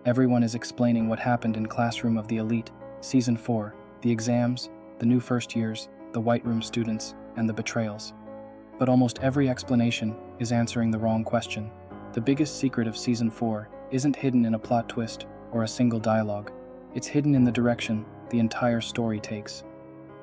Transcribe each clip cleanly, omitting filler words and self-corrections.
Everyone is explaining what happened in Classroom of the Elite, Season 4, the exams, the new first years, the White Room students, and the betrayals. But almost every explanation is answering the wrong question. The biggest secret of Season 4 isn't hidden in a plot twist or a single dialogue. It's hidden in the direction the entire story takes.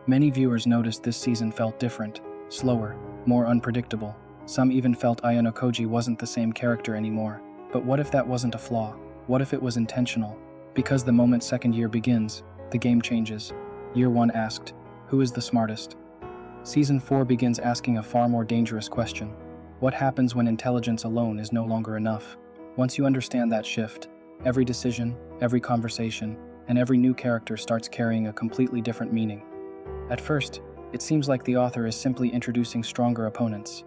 Many viewers noticed this season felt different, slower, more unpredictable. Some even felt Ayanokoji wasn't the same character anymore. But what if that wasn't a flaw? What if it was intentional? Because the moment second year begins, the game changes. Year 1 asked, who is the smartest? Season 4 begins asking a far more dangerous question. What happens when intelligence alone is no longer enough? Once you understand that shift, every decision, every conversation, and every new character starts carrying a completely different meaning. At first, it seems like the author is simply introducing stronger opponents.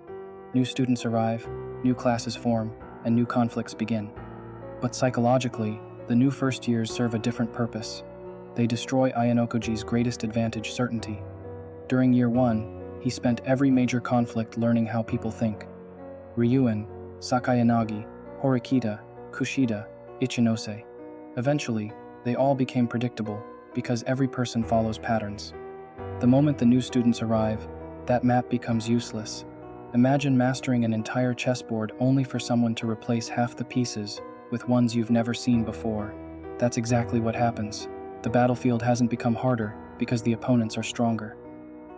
New students arrive, new classes form, and new conflicts begin. But psychologically, the new first years serve a different purpose. They destroy Ayanokoji's greatest advantage, certainty. During Year 1, he spent every major conflict learning how people think. Ryuen, Sakayanagi, Horikita, Kushida, Ichinose. Eventually, they all became predictable because every person follows patterns. The moment the new students arrive, that map becomes useless. Imagine mastering an entire chessboard only for someone to replace half the pieces with ones you've never seen before. That's exactly what happens. The battlefield hasn't become harder because the opponents are stronger.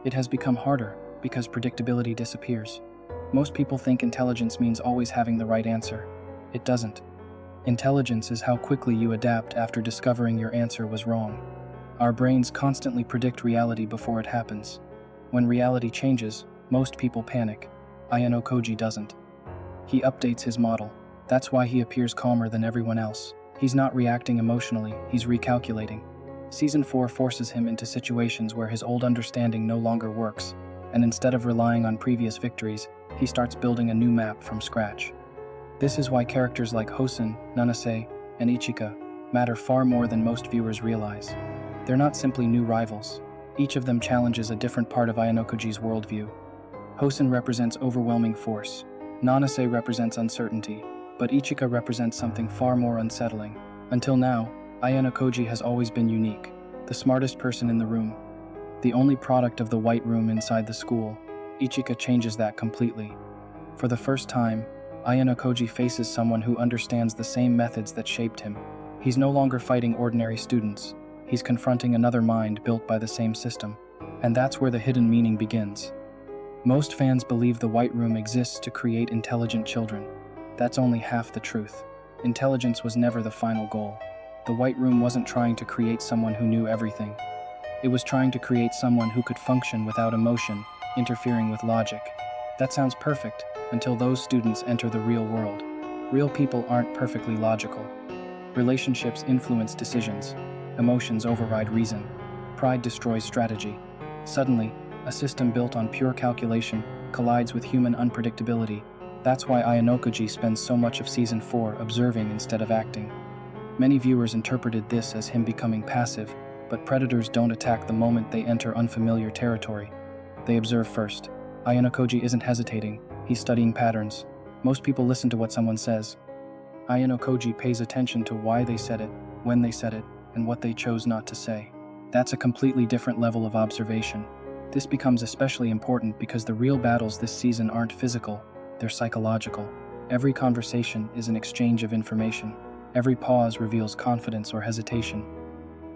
It has become harder because predictability disappears. Most people think intelligence means always having the right answer. It doesn't. Intelligence is how quickly you adapt after discovering your answer was wrong. Our brains constantly predict reality before it happens. When reality changes, most people panic. Ayanokoji doesn't. He updates his model. That's why he appears calmer than everyone else. He's not reacting emotionally, he's recalculating. Season 4 forces him into situations where his old understanding no longer works, and instead of relying on previous victories, he starts building a new map from scratch. This is why characters like Hosen, Nanase, and Ichika matter far more than most viewers realize. They're not simply new rivals. Each of them challenges a different part of Ayanokoji's worldview. Hosen represents overwhelming force, Nanase represents uncertainty, but Ichika represents something far more unsettling. Until now, Ayanokoji has always been unique, the smartest person in the room. The only product of the White Room inside the school, Ichika changes that completely. For the first time, Ayanokoji faces someone who understands the same methods that shaped him. He's no longer fighting ordinary students. He's confronting another mind built by the same system. And that's where the hidden meaning begins. Most fans believe the White Room exists to create intelligent children. That's only half the truth. Intelligence was never the final goal. The White Room wasn't trying to create someone who knew everything. It was trying to create someone who could function without emotion, interfering with logic. That sounds perfect, until those students enter the real world. Real people aren't perfectly logical. Relationships influence decisions. Emotions override reason. Pride destroys strategy. Suddenly, a system built on pure calculation collides with human unpredictability. That's why Ayanokoji spends so much of Season 4 observing instead of acting. Many viewers interpreted this as him becoming passive, but predators don't attack the moment they enter unfamiliar territory. They observe first. Ayanokoji isn't hesitating, he's studying patterns. Most people listen to what someone says. Ayanokoji pays attention to why they said it, when they said it, and what they chose not to say. That's a completely different level of observation. This becomes especially important because the real battles this season aren't physical, they're psychological. Every conversation is an exchange of information. Every pause reveals confidence or hesitation.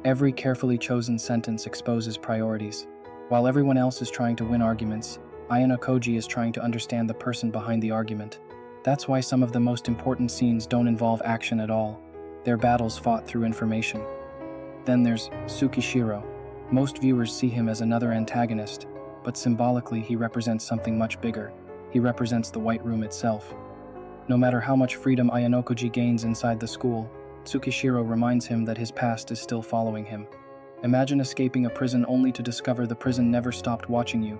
Every carefully chosen sentence exposes priorities. While everyone else is trying to win arguments, Ayanokoji is trying to understand the person behind the argument. That's why some of the most important scenes don't involve action at all. They're battles fought through information. Then there's Tsukishiro. Most viewers see him as another antagonist, but symbolically he represents something much bigger. He represents the White Room itself. No matter how much freedom Ayanokoji gains inside the school, Tsukishiro reminds him that his past is still following him. Imagine escaping a prison only to discover the prison never stopped watching you.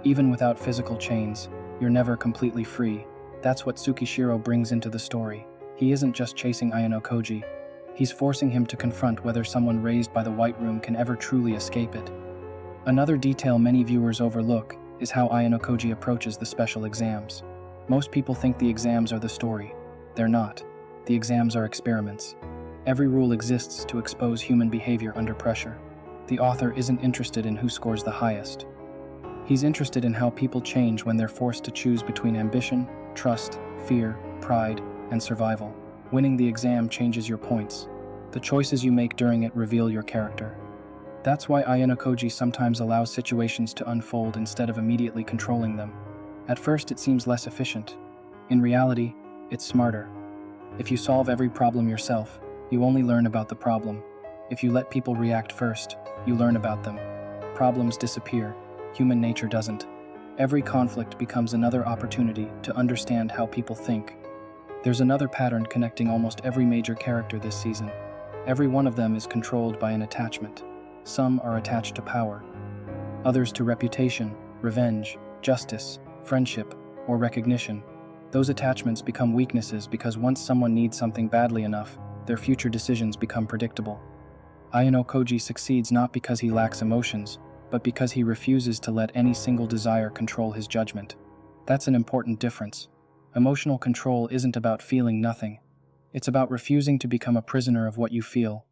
Even without physical chains, you're never completely free. That's what Tsukishiro brings into the story. He isn't just chasing Ayanokoji. He's forcing him to confront whether someone raised by the White Room can ever truly escape it. Another detail many viewers overlook is how Ayanokoji approaches the special exams. Most people think the exams are the story. They're not. The exams are experiments. Every rule exists to expose human behavior under pressure. The author isn't interested in who scores the highest. He's interested in how people change when they're forced to choose between ambition, trust, fear, pride, and survival. Winning the exam changes your points. The choices you make during it reveal your character. That's why ayanokoji sometimes allows situations to unfold instead of immediately controlling them. At first, it seems less efficient. In reality, it's smarter. If you solve every problem yourself, you only learn about the problem. If you let people react first, you learn about them. Problems disappear. Human nature doesn't. Every conflict becomes another opportunity to understand how people think. There's another pattern connecting almost every major character this season. Every one of them is controlled by an attachment. Some are attached to power, others to reputation, revenge, justice, friendship, or recognition. Those attachments become weaknesses because once someone needs something badly enough, their future decisions become predictable. Ayanokoji succeeds not because he lacks emotions, but because he refuses to let any single desire control his judgment. That's an important difference. Emotional control isn't about feeling nothing. It's about refusing to become a prisoner of what you feel.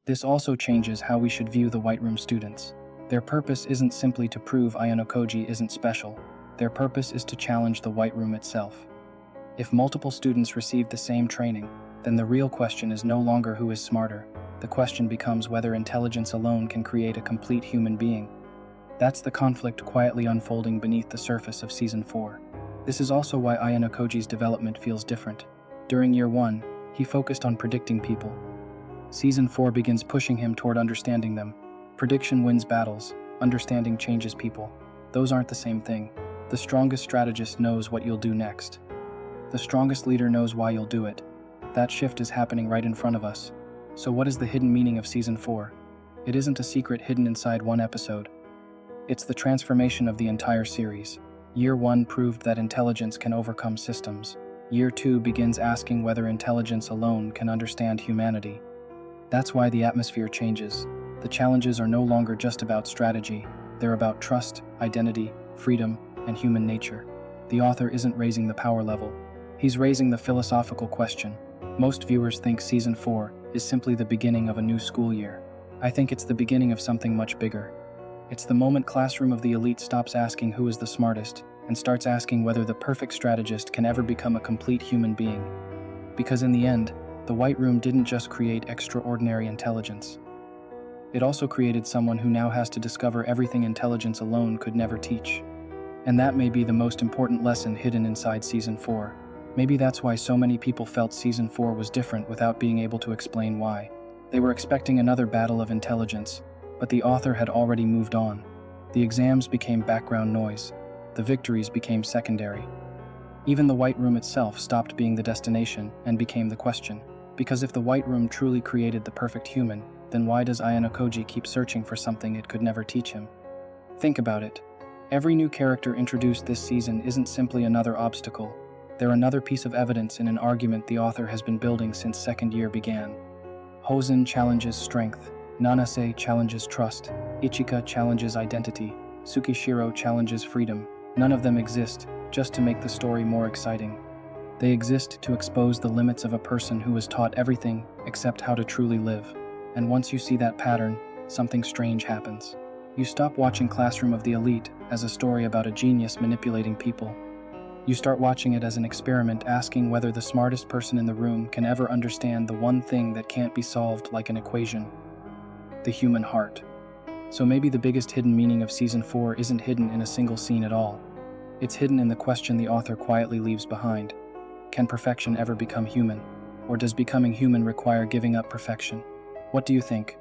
This also changes how we should view the White Room students. Their purpose isn't simply to prove ayanokoji isn't special. Their purpose is to challenge the White Room itself. If multiple students receive the same training, then the real question is no longer who is smarter. The question becomes whether intelligence alone can create a complete human being. That's the conflict quietly unfolding beneath the surface of Season 4. This is also why Ayanokoji's development feels different. During Year 1, he focused on predicting people. Season 4 begins pushing him toward understanding them. Prediction wins battles, understanding changes people. Those aren't the same thing. The strongest strategist knows what you'll do next. The strongest leader knows why you'll do it. That shift is happening right in front of us. So what is the hidden meaning of Season 4? It isn't a secret hidden inside one episode. It's the transformation of the entire series. Year 1 proved that intelligence can overcome systems. Year 2 begins asking whether intelligence alone can understand humanity. That's why the atmosphere changes. The challenges are no longer just about strategy. They're about trust, identity, freedom, and human nature. The author isn't raising the power level. He's raising the philosophical question. Most viewers think Season 4 is simply the beginning of a new school year. I think it's the beginning of something much bigger. It's the moment Classroom of the Elite stops asking who is the smartest and starts asking whether the perfect strategist can ever become a complete human being. Because in the end, the White Room didn't just create extraordinary intelligence. It also created someone who now has to discover everything intelligence alone could never teach. And that may be the most important lesson hidden inside Season 4. Maybe that's why so many people felt Season 4 was different without being able to explain why. They were expecting another battle of intelligence, but the author had already moved on. The exams became background noise. The victories became secondary. Even the White Room itself stopped being the destination and became the question. Because if the White Room truly created the perfect human, then why does Ayanokoji keep searching for something it could never teach him? Think about it. Every new character introduced this season isn't simply another obstacle. They're another piece of evidence in an argument the author has been building since second year began. Hosen challenges strength, Nanase challenges trust, Ichika challenges identity, Tsukishiro challenges freedom. None of them exist just to make the story more exciting. They exist to expose the limits of a person who is taught everything except how to truly live. And once you see that pattern, something strange happens. You stop watching Classroom of the Elite as a story about a genius manipulating people. You start watching it as an experiment asking whether the smartest person in the room can ever understand the one thing that can't be solved like an equation: the human heart. So maybe the biggest hidden meaning of Season 4 isn't hidden in a single scene at all. It's hidden in the question the author quietly leaves behind. Can perfection ever become human? Or does becoming human require giving up perfection? What do you think?